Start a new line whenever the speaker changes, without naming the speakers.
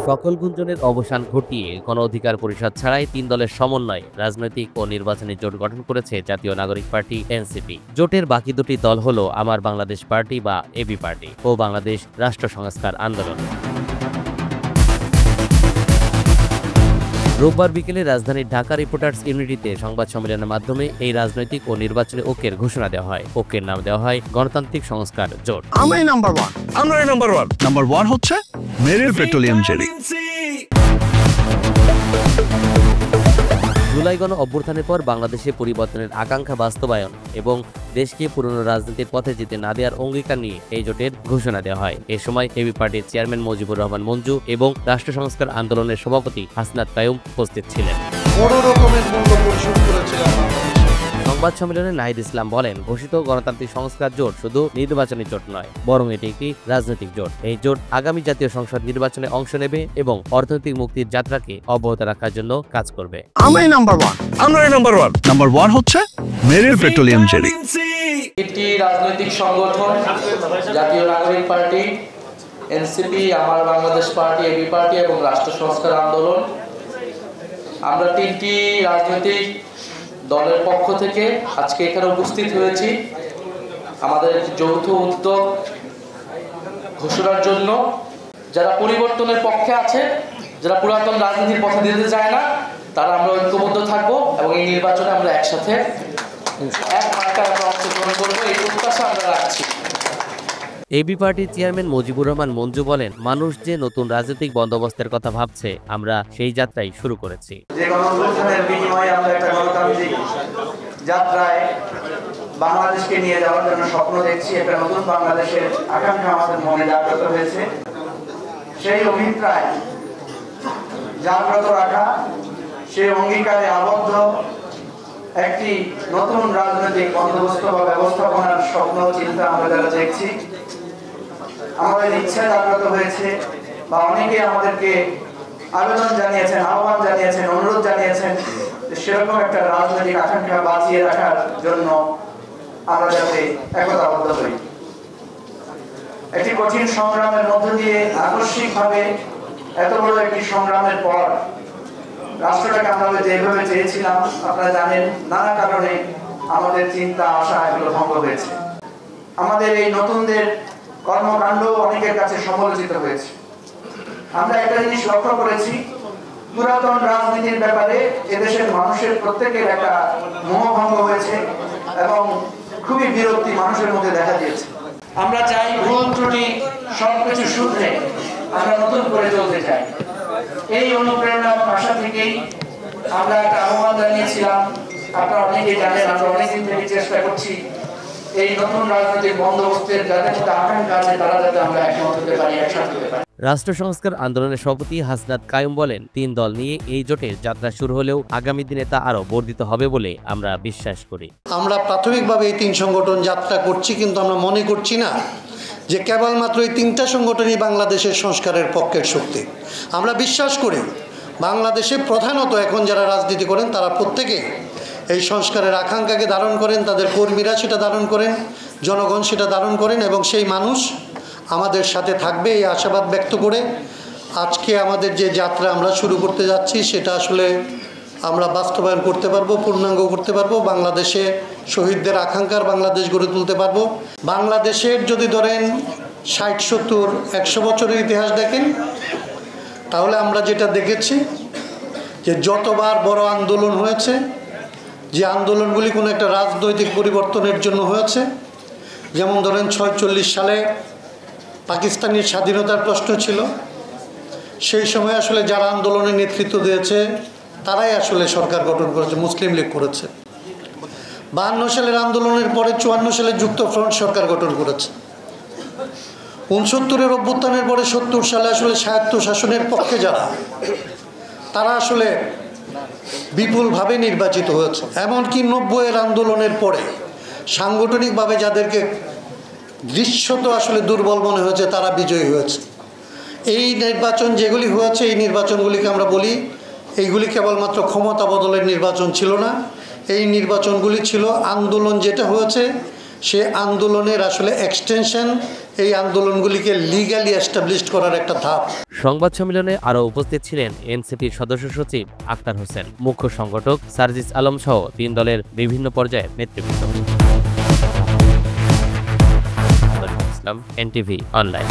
সকল গুঞ্জনের অবসান ঘটিয়ে গণ অধিকার পরিষদ ছাড়াই ৩ দলের সমন্বয়ে রাজনৈতিক ও নির্বাচনী জোট গঠন করেছে জাতীয় নাগরিক পার্টি এনসিপি। জোটের বাকি দুটি দল হল আমার বাংলাদেশ পার্টি বা এবি পার্টি ও বাংলাদেশ রাষ্ট্র সংস্কার আন্দোলন। রোববার বিকেলে রাজধানীর ঢাকা রিপোর্টার্স ইউনিটিতে সংবাদ সম্মেলনের মাধ্যমে এই রাজনৈতিক ও নির্বাচনী ঐক্যের ঘোষণা দেওয়া হয়। ঐক্যের নাম দেওয়া হয় গণতান্ত্রিক সংস্কার জোট।
আমরাই নাম্বার ওয়ান। নাম্বার ওয়ান হচ্ছে মেরিল পেট্রোলিয়াম জেলি।
জুলাই গণ অভ্যুত্থানের পর বাংলাদেশে পরিবর্তনের আকাঙ্ক্ষা বাস্তবায়ন এবং দেশকে পুরনো রাজনীতির পথে যেতে না দেওয়ার অঙ্গীকার নিয়ে এই জোটের ঘোষণা দেওয়া হয়। এ সময় এবি পার্টির চেয়ারম্যান মুজিবুর রহমান মঞ্জু এবং রাষ্ট্র সংস্কার আন্দোলনের সভাপতি হাসনাত কায়ুম উপস্থিত ছিলেন। সংবাদ সম্মেলনে নাহিদ ইসলাম বলেন, ঘোষিত গণতান্ত্রিক সংস্কার জোট শুধু নির্বাচনী জোট নয়, বরং এটি একটি রাজনৈতিক জোট। এই জোট আগামী জাতীয় সংসদ নির্বাচনে অংশ নেবে এবং অর্থনৈতিক মুক্তির যাত্রাকে অব্যাহত রাখার জন্য কাজ করবে।
আমরাই নাম্বার ওয়ান। নাম্বার ওয়ান হচ্ছে মেরিল পেট্রোলিয়াম জেলি।
একটি রাজনৈতিক সংগঠন জাতীয় নাগরিক পার্টি, এনসিপি, আমার বাংলাদেশ পার্টি, এবি পার্টি এবং রাষ্ট্র সংস্কার আন্দোলন, আমরা তিনটি রাজনৈতিক দলের পক্ষ থেকে আজকে এখানে উপস্থিত হয়েছি আমাদের যৌথ উদ্যোগ ঘোষণার জন্য। যারা পরিবর্তনের পক্ষে আছে, যারা পুরাতন রাজনীতির পথে যেতে চায় না, তারা আমরা ঐক্যবদ্ধ থাকবো এবং এই নির্বাচনে আমরা একসাথে এক মার্কায় আমরা অংশগ্রহণ করবো, এই প্রত্যাশা আমরা রাখছি।
এবি পার্টির চেয়ারম্যান মুজিবুর রহমান মঞ্জু বলেন, মানুষ যে নতুন রাজনৈতিক বন্দোবস্তের কথা ভাবছে, আমরা সেই যাত্রাই শুরু করেছি।
যে গণঅভ্যুত্থানের বিনিময়ে আমরা একটা গণতান্ত্রিক যাত্রায় বাংলাদেশকে নিয়ে যাওয়ার জন্য স্বপ্ন দেখছি। একটা নতুন বাংলাদেশের আকাঙ্ক্ষা আমাদের মনে জাগ্রত হয়েছে। সেই অভিপ্রায় জাগ্রত রাখা, সেই অঙ্গীকারে আবদ্ধ একটি নতুন রাজনৈতিক বন্দোবস্ত বা ব্যবস্থাপনার স্বপ্ন চিন্তা আমরা যারা দেখছি, আমাদের ইচ্ছা জাগ্রত হয়েছে বা অনেকে আমাদেরকে আবেদন জানিয়েছেন, আহ্বান জানিয়েছেন, অনুরোধ জানিয়েছেন সেরকম একটা রাজনৈতিক আকাঙ্ক্ষা বাঁচিয়ে রাখার জন্য আমরা যাতে একতাবদ্ধ হই। একটি কঠিন সংগ্রামের মধ্য দিয়ে আকস্মিকভাবে এত বড় একটি সংগ্রামের পর রাষ্ট্রটাকে আমরা যেভাবে চেয়েছিলাম, আপনারা জানেন নানা কারণে আমাদের চিন্তা আশা এগুলো ভঙ্গ হয়েছে। আমাদের এই নতুনদের কর্মকাণ্ড অনেকের কাছে সমালোচিত হয়েছে। আমরা একটা জিনিস লক্ষ্য করেছি, পুরাতন রাজনীতির ব্যাপারে এদেশের মানুষের প্রত্যেকের একটা মোহভঙ্গ হয়েছে এবং খুবই বিরক্তি মানুষের মধ্যে দেখা দিয়েছে। আমরা চাই ভুল ত্রুটি সবকিছু শুধরে আমরা নতুন করে চলতে চাই। এই অনুপ্রেরণা এবং আশা থেকেই আমরা একটা আহ্বান জানিয়েছিলাম। আপনারা অনেকেই জানেন, আমরা অনেকদিন থেকে চেষ্টা করছি এই নতুন রাজনৈতিক বন্দোবস্তের যাদের মধ্যে আকাঙ্ক্ষা আছে তারা যাতে আমরা একমত হতে পারি, একসাথে হতে পারি।
রাষ্ট্র সংস্কার আন্দোলনের সভাপতি হাসনাত কায়ুম বলেন, ৩ দল নিয়ে এই জোটের যাত্রা শুরু হলেও আগামী দিনে তা আরো বর্ধিত হবে বলে আমরা বিশ্বাস করি।
আমরা প্রাথমিকভাবে এই ৩ সংগঠন যাত্রা করছি, কিন্তু আমরা মনে করছি না যে কেবলমাত্র এই ৩টা সংগঠনই বাংলাদেশের সংস্কারের পক্ষের শক্তি। আমরা বিশ্বাস করি বাংলাদেশে প্রধানত এখন যারা রাজনীতি করেন তারা প্রত্যেকে এই সংস্কারের আকাঙ্ক্ষাকে ধারণ করেন, তাদের কর্মীরা সেটা ধারণ করেন, জনগণ সেটা ধারণ করেন এবং সেই মানুষ আমাদের সাথে থাকবে এই আশাবাদ ব্যক্ত করে আজকে আমাদের যে যাত্রা আমরা শুরু করতে যাচ্ছি সেটা আসলে আমরা বাস্তবায়ন করতে পারবো, পূর্ণাঙ্গ করতে পারবো। বাংলাদেশে শহীদদের আকাঙ্ক্ষার বাংলাদেশ গড়ে তুলতে পারবো। বাংলাদেশের যদি ধরেন ৬০, ৭০, ১০০ বছরের ইতিহাস দেখেন, তাহলে আমরা যেটা দেখেছি যে যতবার বড় আন্দোলন হয়েছে, যে আন্দোলনগুলি কোনো একটা রাজনৈতিক পরিবর্তনের জন্য হয়েছে, যেমন ধরেন ৪৬ সালে পাকিস্তানের স্বাধীনতার প্রশ্ন ছিল, সেই সময় আসলে যারা আন্দোলনের নেতৃত্ব দিয়েছে তারাই আসলে সরকার গঠন করেছে, মুসলিম লীগ করেছে। ৫২ সালের আন্দোলনের পরে ৫৪ সালে যুক্তফ্রন্ট সরকার গঠন করেছে। ৬৯-এর অভ্যুত্থানের পরে ৭০ সালে আসলে স্বায়ত্ত শাসনের পক্ষে যারা, তারা আসলে বিপুলভাবে নির্বাচিত হয়েছে। এমনকি ৯০-এর আন্দোলনের পরে সাংগঠনিকভাবে যাদেরকে দৃশ্যত আসলে দুর্বল মনে হয়েছে তারা বিজয়ী হয়েছে। এই নির্বাচন যেগুলি হয়েছে, এই নির্বাচনগুলিকে আমরা বলি এইগুলি কেবলমাত্র ক্ষমতা বদলের নির্বাচন ছিল না, এই নির্বাচনগুলি ছিল আন্দোলন যেটা হয়েছে সে আন্দোলনের আসলে এক্সটেনশন এই আন্দোলনগুলিকে লিগ্যালি এস্টাবলিশড করার একটা ধাপ।
সংবাদ সম্মেলনে আরও উপস্থিত ছিলেন এনসিপির সদস্য সচিব আক্তার হোসেন, মুখ্য সংগঠক সার্জিস আলম সহ 3 দলের বিভিন্ন পর্যায়ের নেতৃবৃন্দ। NTV online.